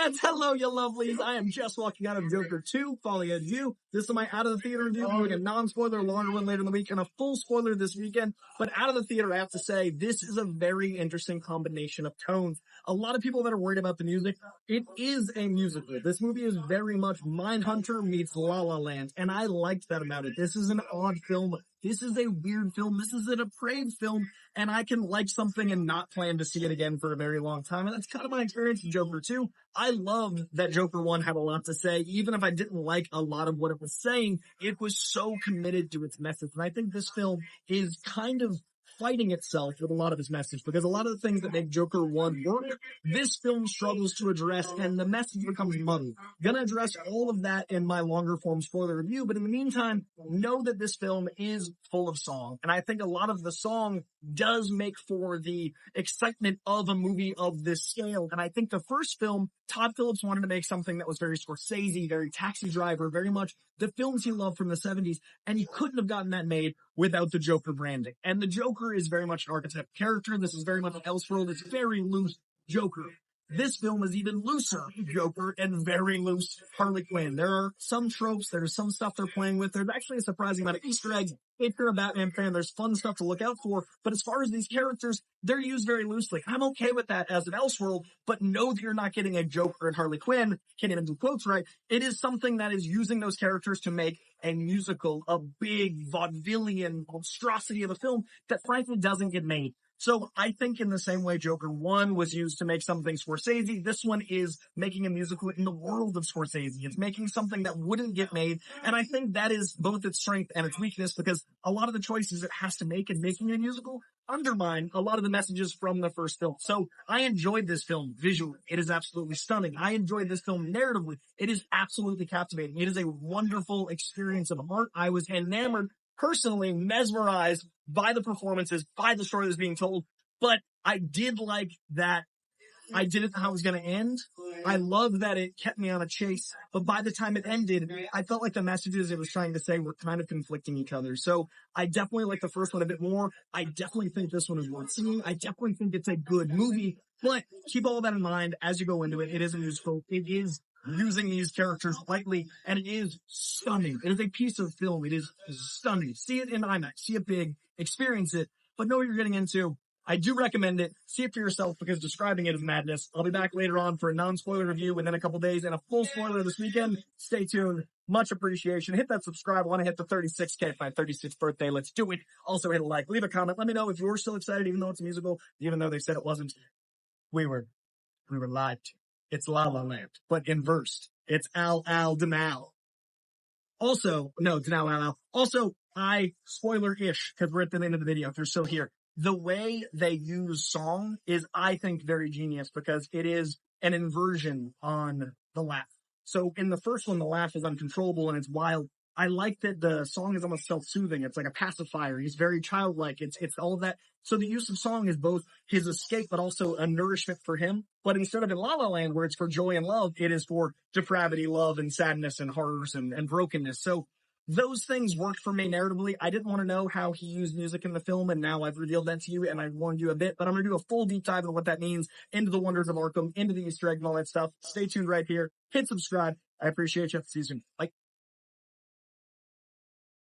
And hello, you lovelies. I am just walking out of Joker 2, Folie. This is my out of the theater review. We're doing a non-spoiler, longer one later in the week, and a full spoiler this weekend. But out of the theater, I have to say, this is a very interesting combination of tones. A lot of people that are worried about the music, it is a musical. This movie is very much Mindhunter meets La La Land, and I liked that about it. This is an odd film. This is a weird film. This is a depraved film, and I can like something and not plan to see it again for a very long time. And that's kind of my experience in Joker 2. I loved that Joker 1 had a lot to say. Even if I didn't like a lot of what it was saying, it was so committed to its message. And I think this film is kind of fighting itself with a lot of its message, because a lot of the things that make Joker 1 work, this film struggles to address, and the message becomes muddy. Gonna address all of that in my longer form spoiler review, but in the meantime, know that this film is full of song, and I think a lot of the song does make for the excitement of a movie of this scale. And I think the first film, Todd Phillips wanted to make something that was very Scorsese, very Taxi Driver, very much the films he loved from the 70s, and he couldn't have gotten that made without the Joker branding. And the Joker is very much an archetype character. This is very much an Elseworld. It's very loose Joker. This film is even looser Joker and very loose Harley Quinn. There are some tropes, there's some stuff they're playing with. There's actually a surprising amount of Easter eggs. If you're a Batman fan, there's fun stuff to look out for. But as far as these characters, they're used very loosely. I'm okay with that as an Elseworld, but know that you're not getting a Joker and Harley Quinn, can't even do quotes right. It is something that is using those characters to make a musical, a big vaudevillian monstrosity of a film that frankly doesn't get made. So I think in the same way Joker 1 was used to make something Scorsese, this one is making a musical in the world of Scorsese. It's making something that wouldn't get made. And I think that is both its strength and its weakness, because a lot of the choices it has to make in making a musical undermine a lot of the messages from the first film. So I enjoyed this film visually. It is absolutely stunning. I enjoyed this film narratively. It is absolutely captivating. It is a wonderful experience of art. I was enamored, personally mesmerized by the performances, by the story that's being told, but I did like that I didn't know how it was going to end. I love that it kept me on a chase, but by the time it ended, I felt like the messages it was trying to say were kind of conflicting each other. So I definitely like the first one a bit more. I definitely think this one is worth seeing. I definitely think it's a good movie, but keep all that in mind as you go into it. It is a musical. It is using these characters lightly, and it is stunning. It is a piece of film. It is stunning. See it in IMAX. See it big. Experience it. But know what you're getting into. I do recommend it. See it for yourself, because describing it is madness. I'll be back later on for a non-spoiler review within a couple days and a full spoiler this weekend. Stay tuned. Much appreciation. Hit that subscribe. I want to hit the 36K for my 36th birthday. Let's do it. Also hit a like. Leave a comment. Let me know if you're still excited, even though it's a musical, even though they said it wasn't. We were lied to. It's La La Land, but inversed. It's Al Denal. Also, no, Denal Al. Also, spoiler-ish, because we're at the end of the video, if you're still here. The way they use song is, I think, very genius, because it is an inversion on the laugh. So in the first one, the laugh is uncontrollable and it's wild. I like that the song is almost self-soothing. It's like a pacifier. He's very childlike. It's all of that. So the use of song is both his escape, but also a nourishment for him. But instead of in La La Land, where it's for joy and love, it is for depravity, love, and sadness, and horrors, and brokenness. So those things worked for me narratively. I didn't want to know how he used music in the film, and now I've revealed that to you, and I warned you a bit, but I'm going to do a full deep dive into what that means, into the wonders of Arkham, into the Easter egg and all that stuff. Stay tuned right here. Hit subscribe. I appreciate you. See you soon. Bye.